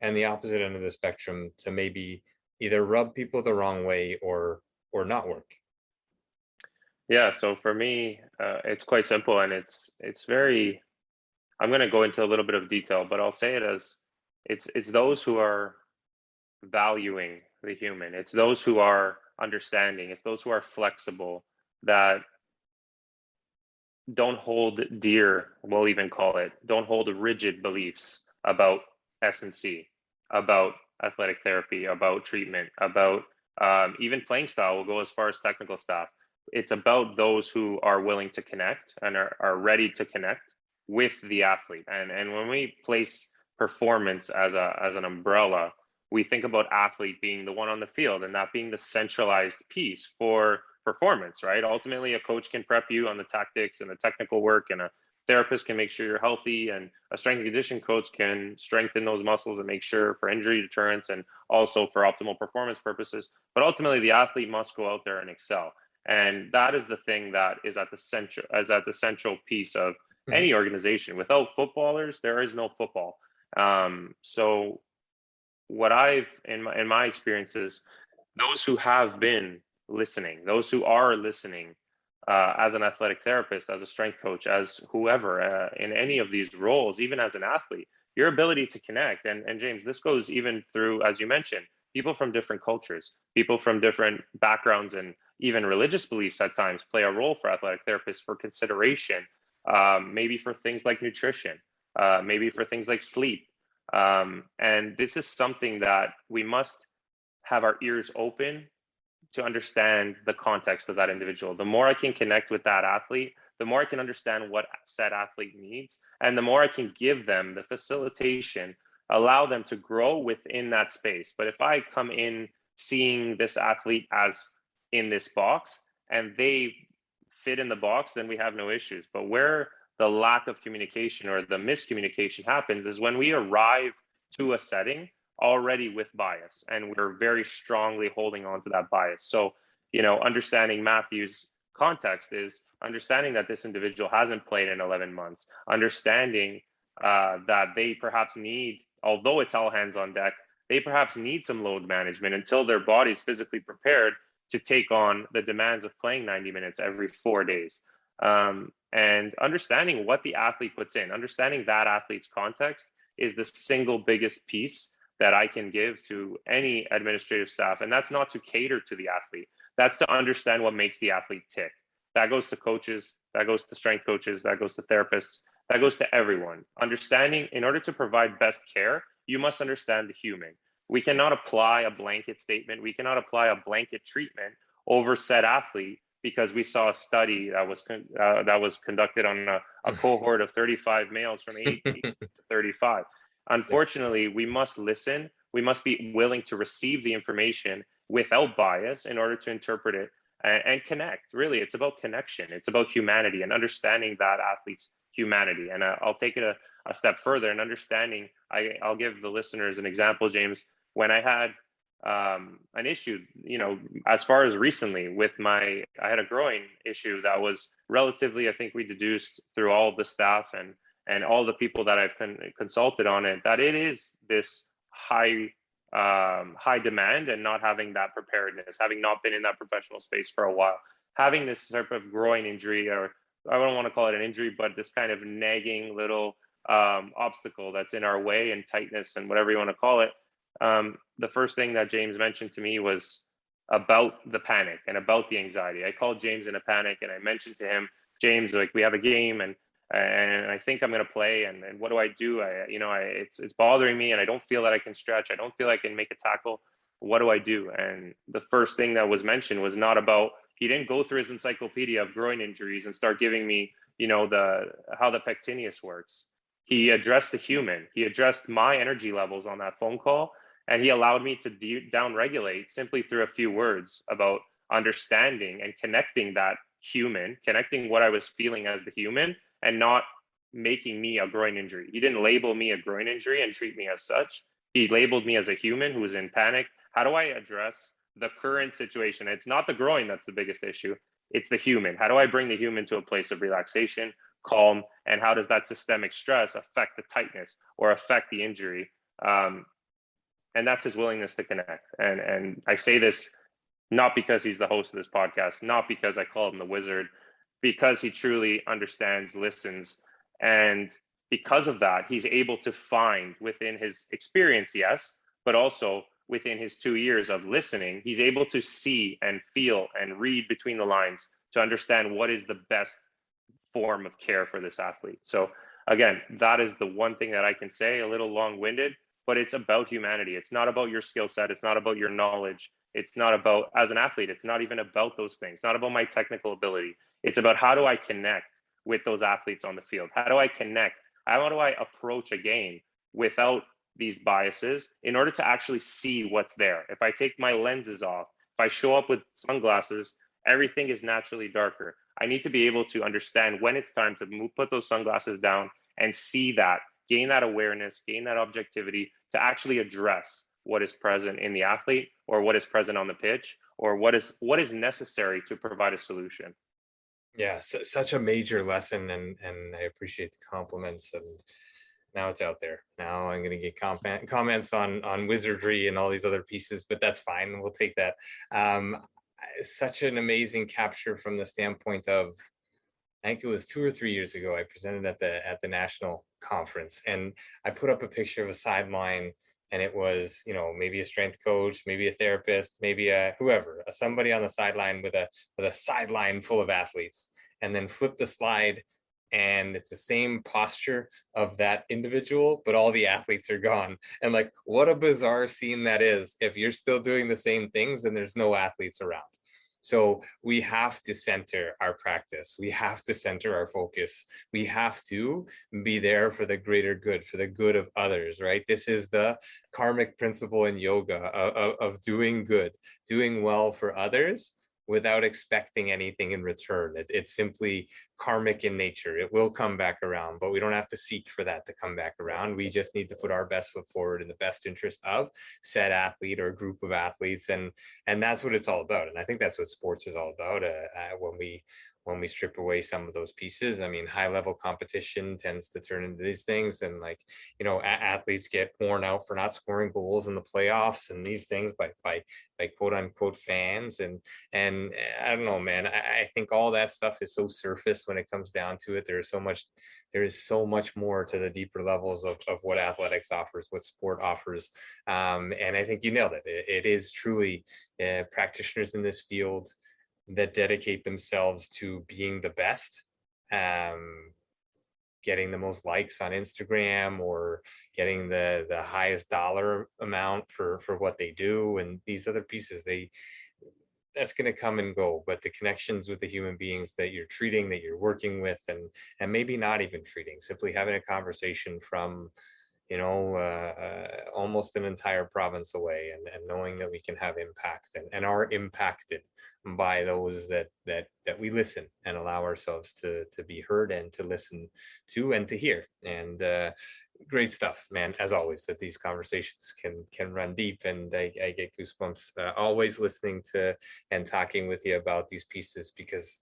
and the opposite end of the spectrum to maybe either rub people the wrong way or not work? Yeah, so for me, it's quite simple, and it's very. I'm going to go into a little bit of detail, but I'll say it as it's those who are valuing the human. It's those who are understanding. It's those who are flexible, that don't hold dear, we'll even call it, don't hold rigid beliefs about S&C, about athletic therapy, about treatment, about even playing style. Will go as far as technical staff. It's about those who are willing to connect and are ready to connect with the athlete. And when we place performance as an umbrella, we think about athlete being the one on the field and that being the centralized piece for performance, right? Ultimately, a coach can prep you on the tactics and the technical work, and a therapist can make sure you're healthy, and a strength and conditioning coach can strengthen those muscles and make sure for injury deterrence and also for optimal performance purposes. But ultimately, the athlete must go out there and excel. And that is the thing that is at the central piece of any organization. Without footballers, there is no football. So what I've in my experiences, those who have been listening, those who are listening, as an athletic therapist, as a strength coach, as whoever, in any of these roles, even as an athlete, your ability to connect. And James, this goes even through, as you mentioned, people from different cultures, people from different backgrounds, and even religious beliefs at times play a role for athletic therapists for consideration, maybe for things like nutrition, maybe for things like sleep. And this is something that we must have our ears open to understand the context of that individual. The more I can connect with that athlete, the more I can understand what said athlete needs, and the more I can give them the facilitation, allow them to grow within that space. But if I come in seeing this athlete as in this box and they fit in the box, then we have no issues. But where the lack of communication or the miscommunication happens is when we arrive to a setting already with bias, and we're very strongly holding on to that bias. So, understanding Matthew's context is understanding that this individual hasn't played in 11 months, understanding that they perhaps need, although it's all hands on deck, they perhaps need some load management until their body's physically prepared to take on the demands of playing 90 minutes every 4 days. And understanding what the athlete puts in, understanding that athlete's context is the single biggest piece that I can give to any administrative staff. And that's not to cater to the athlete. That's to understand what makes the athlete tick. That goes to coaches, that goes to strength coaches, that goes to therapists, that goes to everyone. Understanding, in order to provide best care, you must understand the human. We cannot apply a blanket statement. We cannot apply a blanket treatment over said athlete because we saw a study that was conducted on a cohort of 35 males from 18 to 35. Unfortunately, we must listen. We must be willing to receive the information without bias in order to interpret it and connect. Really, it's about connection. It's about humanity and understanding that athlete's humanity. And I'll take it a step further and understanding. I'll give the listeners an example, James. When I had an issue, as far as recently with I had a growing issue that was relatively, I think we deduced through all of the staff and all the people that I've consulted on it, that it is this high high demand and not having that preparedness, having not been in that professional space for a while, having this type of groin injury, or I don't want to call it an injury, but this kind of nagging little obstacle that's in our way, and tightness and whatever you want to call it. The first thing that James mentioned to me was about the panic and about the anxiety. I called James in a panic and I mentioned to him, James, like, we have a game and I think I'm going to play. And what do I do? It's bothering me and I don't feel that I can stretch. I don't feel I can make a tackle. What do I do? And the first thing that was mentioned was not about, he didn't go through his encyclopedia of groin injuries and start giving me, how the pectineus works. He addressed the human. He addressed my energy levels on that phone call. And he allowed me to down-regulate simply through a few words about understanding and connecting that human, connecting what I was feeling as the human, and not making me a groin injury. He didn't label me a groin injury and treat me as such. He labeled me as a human who was in panic. How do I address the current situation? It's not the groin that's the biggest issue. It's the human. How do I bring the human to a place of relaxation, calm, and how does that systemic stress affect the tightness or affect the injury? And that's his willingness to connect. And I say this not because he's the host of this podcast, not because I call him the wizard, because he truly understands, listens. And because of that, he's able to find within his experience, yes, but also within his 2 years of listening, he's able to see and feel and read between the lines to understand what is the best form of care for this athlete. So again, that is the one thing that I can say, a little long-winded, but it's about humanity. It's not about your skill set. It's not about your knowledge. It's not about, as an athlete, it's not even about those things. It's not about my technical ability. It's about how do I connect with those athletes on the field? How do I connect? How do I approach a game without these biases in order to actually see what's there? If I take my lenses off, if I show up with sunglasses, everything is naturally darker. I need to be able to understand when it's time to put those sunglasses down and see that, gain that awareness, gain that objectivity to actually address what is present in the athlete or what is present on the pitch or what is necessary to provide a solution. Yeah, such a major lesson, and I appreciate the compliments. And now it's out there. Now I'm going to get comments on wizardry and all these other pieces, but that's fine. We'll take that. Such an amazing capture from the standpoint of, I think it was 2 or 3 years ago, I presented at the national conference, and I put up a picture of a sideline, and it was, maybe a strength coach, maybe a therapist, maybe somebody on the sideline with a sideline full of athletes, and then flip the slide, and it's the same posture of that individual, but all the athletes are gone. And like, what a bizarre scene that is if you're still doing the same things and there's no athletes around. So we have to center our practice. We have to center our focus. We have to be there for the greater good, for the good of others, right? This is the karmic principle in yoga of doing good, doing well for others without expecting anything in return. It's simply karmic in nature. It will come back around, but we don't have to seek for that to come back around. We just need to put our best foot forward in the best interest of said athlete or group of athletes. And that's what it's all about. And I think that's what sports is all about. When we strip away some of those pieces, I mean, high level competition tends to turn into these things. And athletes get worn out for not scoring goals in the playoffs and these things by quote unquote fans. And I don't know, man, I think all that stuff is so surface when it comes down to it. There is so much more to the deeper levels of what athletics offers, what sport offers. And I think you nailed it. It is truly practitioners in this field that dedicate themselves to being the best, getting the most likes on Instagram or getting the highest dollar amount for what they do. And these other pieces, that's going to come and go, but the connections with the human beings that you're treating, that you're working with, and maybe not even treating, simply having a conversation from almost an entire province away, and knowing that we can have impact and are impacted by those that we listen and allow ourselves to be heard and to listen to and to hear. And great stuff, man, as always, that these conversations can run deep, and I get goosebumps always listening to and talking with you about these pieces, because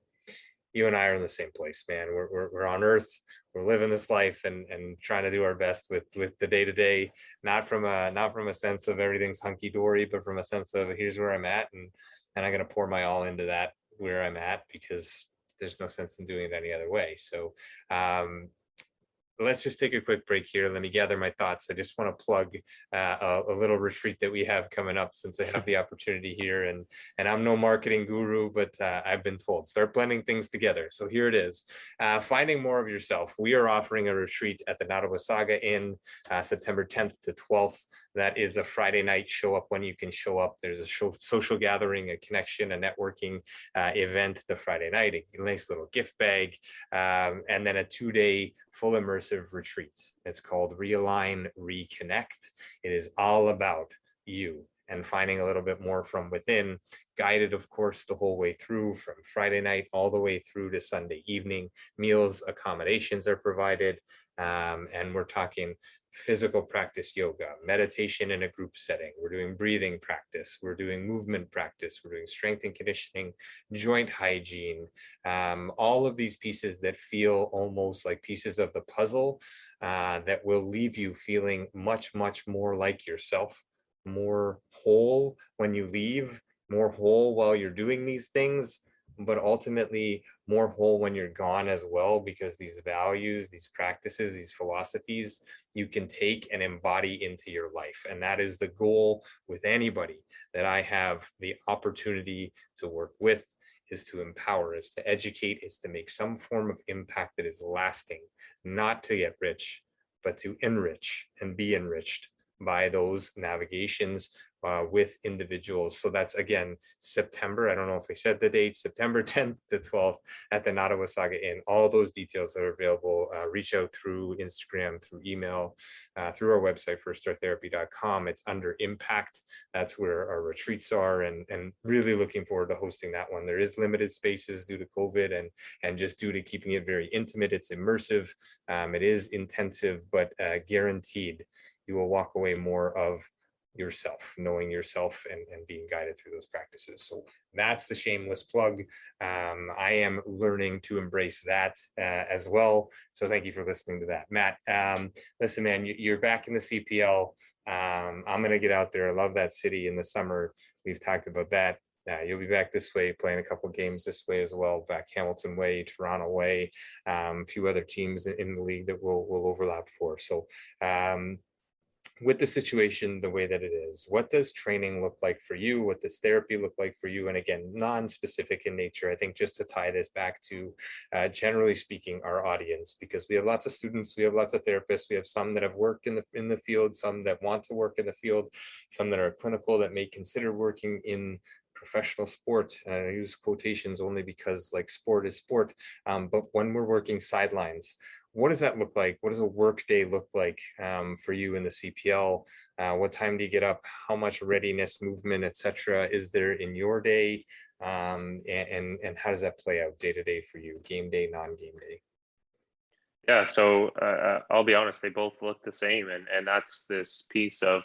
you and I are in the same place, man. We're on Earth. We're living this life and trying to do our best with the day to day, not from a sense of everything's hunky dory, but from a sense of here's where I'm at, and I'm gonna pour my all into that where I'm at, because there's no sense in doing it any other way. So let's just take a quick break here. Let me gather my thoughts. I just want to plug a little retreat that we have coming up, since I have the opportunity here. And I'm no marketing guru, but I've been told start blending things together. So here it is. Finding more of yourself. We are offering a retreat at the Nottawasaga Inn, September 10th to 12th. That is a Friday night. Show up when you can show up. There's a social gathering, a connection, a networking event the Friday night, a nice little gift bag, and then a 2-day full immersive retreat. It's called Realign, Reconnect. It is all about you and finding a little bit more from within, guided, of course, the whole way through, from Friday night all the way through to Sunday evening. Meals, accommodations are provided, and we're talking physical practice yoga, meditation in a group setting. We're doing breathing practice. We're doing movement practice. We're doing strength and conditioning, joint hygiene, all of these pieces that feel almost like pieces of the puzzle that will leave you feeling much, much more like yourself, more whole when you leave, more whole while you're doing these things, but ultimately more whole when you're gone as well, because these values, these practices, these philosophies, you can take and embody into your life. And that is the goal with anybody that I have the opportunity to work with, is to empower, is to educate, is to make some form of impact that is lasting, not to get rich, but to enrich and be enriched by those navigations with individuals. So that's, again, September. I don't know if I said the date, September 10th to 12th at the Nottawasaga Inn. All those details are available. Reach out through Instagram, through email, through our website, firststartherapy.com. It's under Impact. That's where our retreats are, and really looking forward to hosting that one. There is limited spaces due to COVID and just due to keeping it very intimate. It's immersive. It is intensive, but guaranteed you will walk away more of yourself, knowing yourself and being guided through those practices. So that's the shameless plug. I am learning to embrace that as well. So thank you for listening to that. Matt, listen, man, you're back in the CPL. I'm going to get out there. I love that city in the summer. We've talked about that. You'll be back this way, playing a couple games this way as well, back Hamilton way, Toronto way, a few other teams in the league that we'll overlap for. So with the situation the way that it is, what does training look like for you? What does therapy look like for you? And again, non-specific in nature. I think just to tie this back to generally speaking, our audience, because we have lots of students, we have lots of therapists, we have some that have worked in the field, some that want to work in the field, some that are clinical that may consider working in professional sport. And I use quotations only because like sport is sport. But when we're working sidelines, what does that look like? What does a work day look like for you in the CPL? What time do you get up? How much readiness, movement, etc. is there in your day? And how does that play out day to day for you? Game day, non-game day? Yeah, so I'll be honest, they both look the same, and that's this piece of,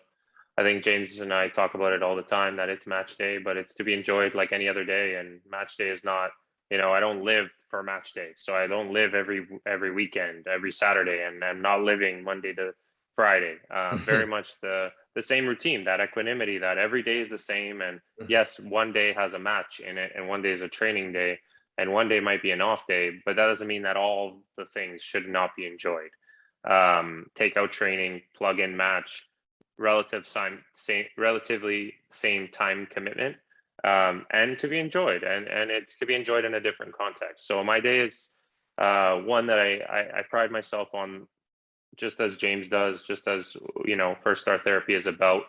I think James and I talk about it all the time, that it's match day, but it's to be enjoyed like any other day. And match day is not, I don't live for match day. So I don't live every weekend, every Saturday, and I'm not living Monday to Friday. Very much the same routine, that equanimity, that every day is the same. And yes, one day has a match in it, and one day is a training day, and one day might be an off day, but that doesn't mean that all the things should not be enjoyed. Take out training, plug in match, relatively same time commitment, and to be enjoyed, and it's to be enjoyed in a different context. So my day is one that I pride myself on, just as James does, just as First Start Therapy is about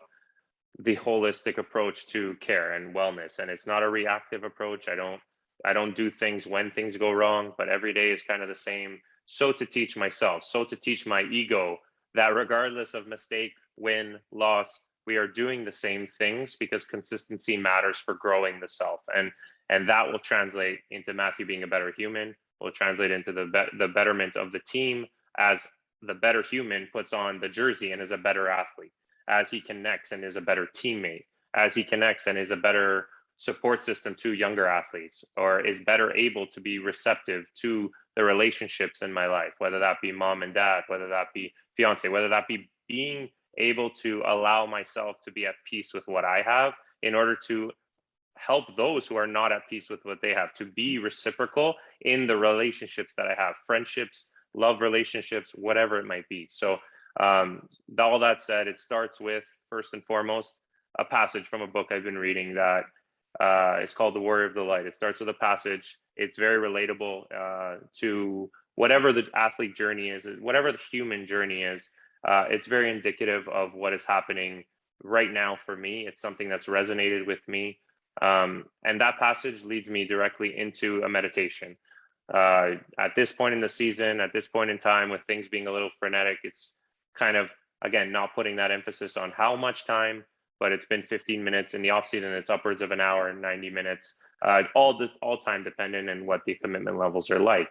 the holistic approach to care and wellness, and it's not a reactive approach. I don't do things when things go wrong, but every day is kind of the same. So to teach myself, so to teach my ego that regardless of mistake, win, loss, we are doing the same things, because consistency matters for growing the self. And that will translate into Matthew being a better human, will translate into the betterment of the team, as the better human puts on the jersey and is a better athlete, as he connects and is a better teammate, as he connects and is a better support system to younger athletes, or is better able to be receptive to the relationships in my life, whether that be mom and dad, whether that be fiance, whether that be being able to allow myself to be at peace with what I have in order to help those who are not at peace with what they have, to be reciprocal in the relationships that I have, friendships, love relationships, whatever it might be. So all that said, it starts with, first and foremost, a passage from a book I've been reading that it's called The Warrior of the Light. It starts with a passage. It's very relatable to whatever the athlete journey is, whatever the human journey is. It's very indicative of what is happening right now for me. It's something that's resonated with me. And that passage leads me directly into a meditation. At this point in the season, at this point in time, with things being a little frenetic, it's kind of, again, not putting that emphasis on how much time, but it's been 15 minutes. In the off season, it's upwards of an hour and 90 minutes, all time dependent and what the commitment levels are like.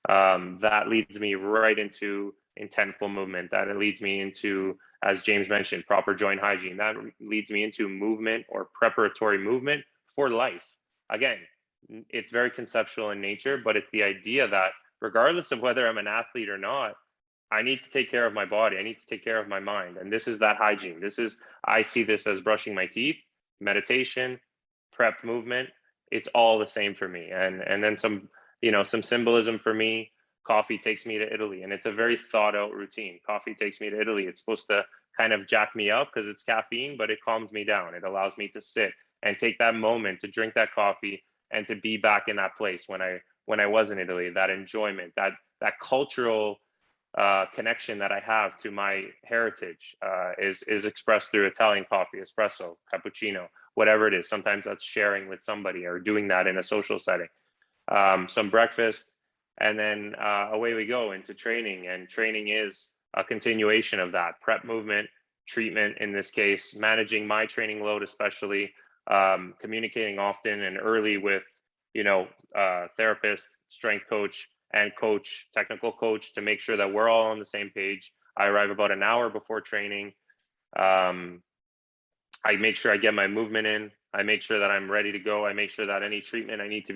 That leads me right into intentful movement. That leads me into, as James mentioned, proper joint hygiene. That leads me into movement or preparatory movement for life. Again, it's very conceptual in nature, but it's the idea that regardless of whether I'm an athlete or not, I need to take care of my body. I need to take care of my mind. And this is that hygiene. I see this as brushing my teeth, meditation, prep movement. It's all the same for me. And then some symbolism for me. Coffee takes me to Italy, and it's a very thought out routine. Coffee takes me to Italy. It's supposed to kind of jack me up because it's caffeine, but it calms me down. It allows me to sit and take that moment to drink that coffee and to be back in that place when I was in Italy. That enjoyment, that cultural connection that I have to my heritage is expressed through Italian coffee, espresso, cappuccino, whatever it is. Sometimes that's sharing with somebody or doing that in a social setting. Some breakfast, and then away we go into training. And training is a continuation of that prep movement, treatment in this case, managing my training load, especially communicating often and early with therapist, strength coach, and coach, technical coach, to make sure that we're all on the same page. I arrive about an hour before training. I make sure I get my movement in. I make sure that I'm ready to go. I make sure that any treatment that needs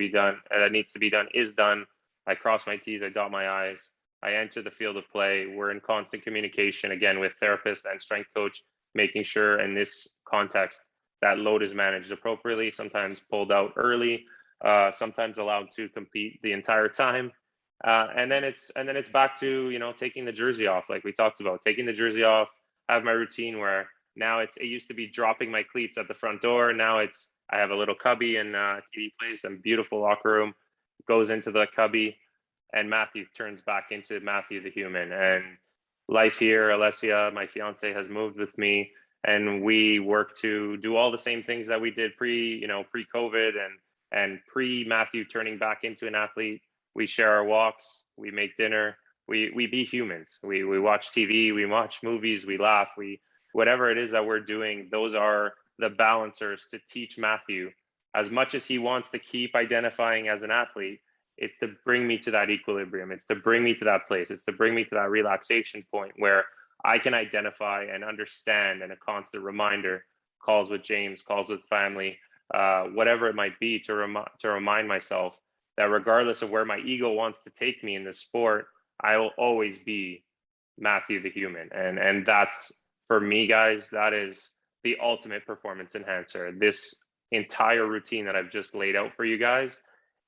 to be done is done. I cross my T's, I dot my I's. I enter the field of play. We're in constant communication, again, with therapist and strength coach, making sure in this context that load is managed appropriately, sometimes pulled out early, sometimes allowed to compete the entire time. And then it's back to, taking the jersey off, like we talked about, taking the jersey off. I have my routine where now it used to be dropping my cleats at the front door. Now I have a little cubby in TD Place, and beautiful locker room, goes into the cubby, and Matthew turns back into Matthew the human. And life here, Alessia, my fiance, has moved with me, and we work to do all the same things that we did pre-COVID and pre-Matthew turning back into an athlete. We share our walks, we make dinner, we be humans. We watch TV, we watch movies, we laugh, whatever it is that we're doing, those are the balancers to teach Matthew, as much as he wants to keep identifying as an athlete, it's to bring me to that equilibrium. It's to bring me to that place. It's to bring me to that relaxation point where I can identify and understand, and a constant reminder, calls with James, calls with family, whatever it might be, to remind myself that regardless of where my ego wants to take me in this sport, I will always be Matthew the human. And that's, for me, guys, that is the ultimate performance enhancer. This entire routine that I've just laid out for you guys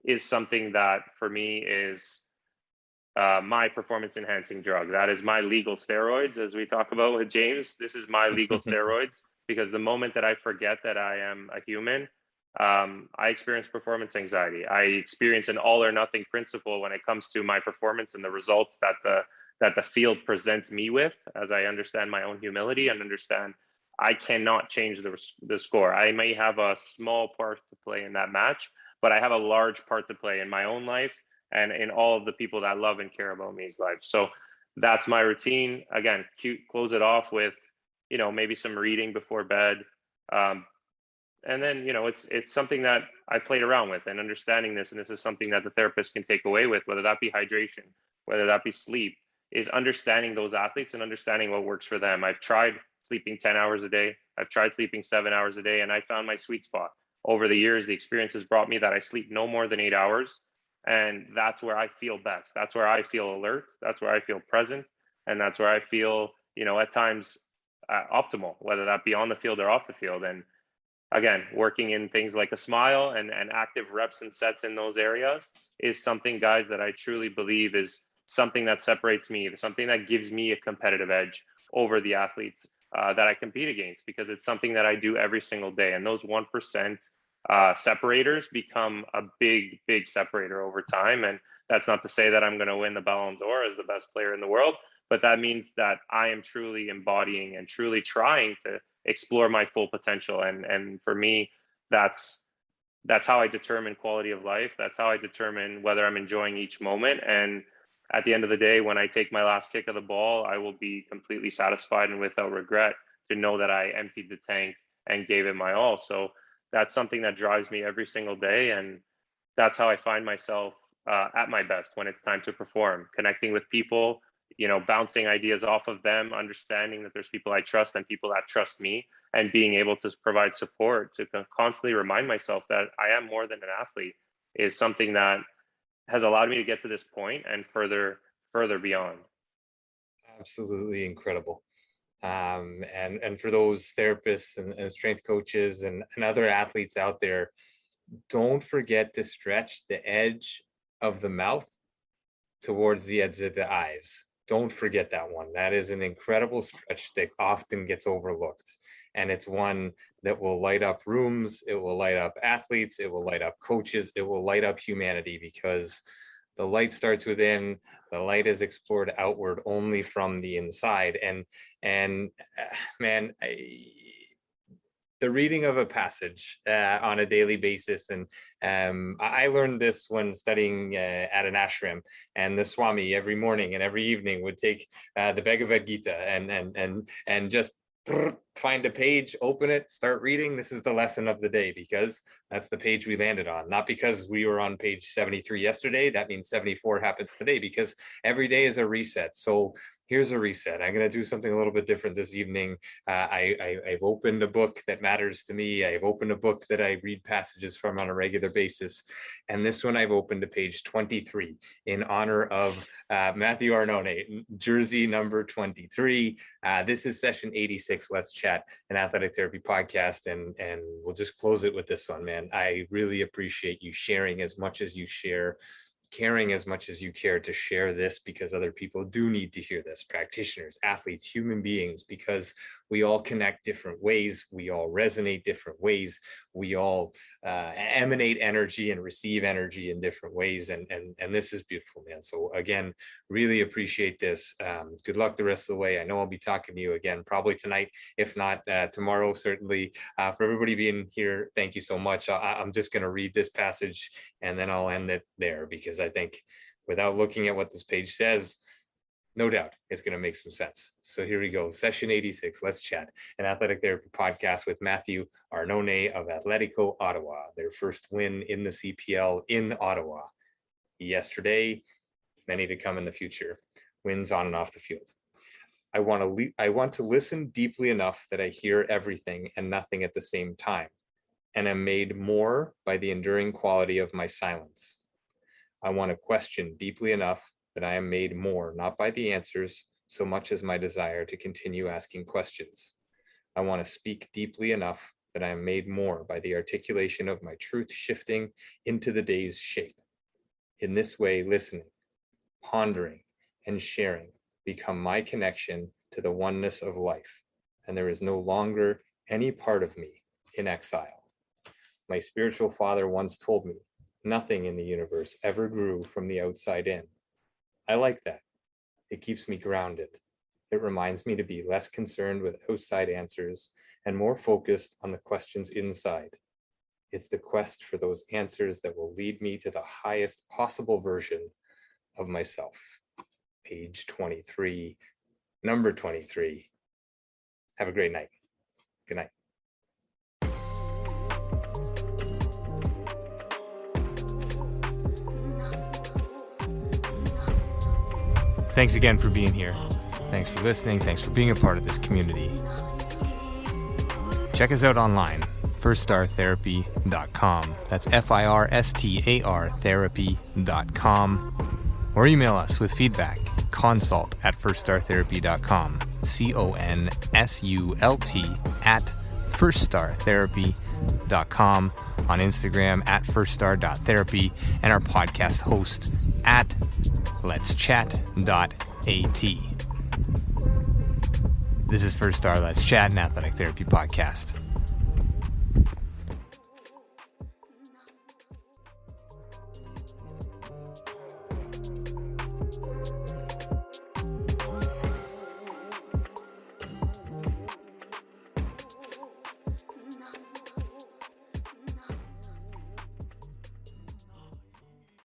is something that for me is my performance enhancing drug. That is my legal steroids, as we talk about with James. This is my legal steroids, because the moment that I forget that I am a human, I experience performance anxiety. I experience an all or nothing principle when it comes to my performance and the results that the field presents me with, as I understand my own humility and understand I cannot change the score. I may have a small part to play in that match, but I have a large part to play in my own life and in all of the people that love and care about me's life. So that's my routine. Again, close it off with, maybe some reading before bed. And then, it's something that I played around with, and understanding this, and this is something that the therapist can take away with, whether that be hydration, whether that be sleep, is understanding those athletes and understanding what works for them. I've tried sleeping 10 hours a day. I've tried sleeping 7 hours a day, and I found my sweet spot. over the years, the experience has brought me that I sleep no more than 8 hours. And that's where I feel best. That's where I feel alert. That's where I feel present. And that's where I feel, at times optimal, whether that be on the field or off the field. And again, working in things like a smile and active reps and sets in those areas is something, guys, that I truly believe is something that separates me, something that gives me a competitive edge over the athletes that I compete against, because it's something that I do every single day. And those 1% separators become a big, big separator over time. And that's not to say that I'm going to win the Ballon d'Or as the best player in the world, but that means that I am truly embodying and truly trying to explore my full potential. And for me, that's how I determine quality of life. That's how I determine whether I'm enjoying each moment. And at the end of the day, when I take my last kick of the ball, I will be completely satisfied and without regret to know that I emptied the tank and gave it my all. So that's something that drives me every single day. And that's how I find myself at my best when it's time to perform, connecting with people, bouncing ideas off of them, understanding that there's people I trust and people that trust me, and being able to provide support to constantly remind myself that I am more than an athlete is something that has allowed me to get to this point and further beyond. Absolutely incredible. And for those therapists and strength coaches and other athletes out there, don't forget to stretch the edge of the mouth towards the edge of the eyes. Don't forget that one. That is an incredible stretch that often gets overlooked. And it's one that will light up rooms. It will light up athletes. It will light up coaches. It will light up humanity, because the light starts within. The light is explored outward only from the inside. And man, the reading of a passage on a daily basis. And I learned this when studying at an ashram, and the Swami every morning and every evening would take the Bhagavad Gita and just find a page, open it, start reading. This is the lesson of the day, because that's the page we landed on. Not because we were on page 73 yesterday. That means 74 happens today, because every day is a reset. So here's a reset. I'm going to do something a little bit different this evening. I've opened a book that matters to me. I've opened a book that I read passages from on a regular basis. And this one I've opened to page 23 in honor of Matthew Arnone, jersey number 23. This is session 86. Let's Chat, an athletic therapy podcast. And we'll just close it with this one, man. I really appreciate you sharing as much as you share, caring as much as you care to share this, because other people do need to hear this. Practitioners, athletes, human beings, because we all connect different ways. We all resonate different ways. We all emanate energy and receive energy in different ways. And this is beautiful, man. So again, really appreciate this. Good luck the rest of the way. I know I'll be talking to you again, probably tonight, if not tomorrow, certainly. For everybody being here, thank you so much. I'm just going to read this passage and then I'll end it there, because I think without looking at what this page says, no doubt it's going to make some sense. So here we go. Session 86, Let's Chat, an athletic therapy podcast with Matthew Arnone of Atletico Ottawa. Their first win in the CPL in Ottawa yesterday, many to come in the future. Wins on and off the field. I want to listen deeply enough that I hear everything and nothing at the same time, and am made more by the enduring quality of my silence. I want to question deeply enough that I am made more, not by the answers, so much as my desire to continue asking questions. I want to speak deeply enough that I am made more by the articulation of my truth shifting into the day's shape. In this way, listening, pondering, and sharing become my connection to the oneness of life, and there is no longer any part of me in exile. My spiritual father once told me, nothing in the universe ever grew from the outside in. I like that. It keeps me grounded. It reminds me to be less concerned with outside answers and more focused on the questions inside. It's the quest for those answers that will lead me to the highest possible version of myself. Page 23, number 23. Have a great night. Good night. Thanks again for being here. Thanks for listening. Thanks for being a part of this community. Check us out online for firststartherapy.com. That's FIRSTAR therapy.com. Or email us with feedback, consult@firststartherapy.com, CONSULT@firststartherapy.com, on Instagram @firststar.therapy, and our podcast host @letschat.at. This is First Star Let's Chat, an athletic therapy podcast.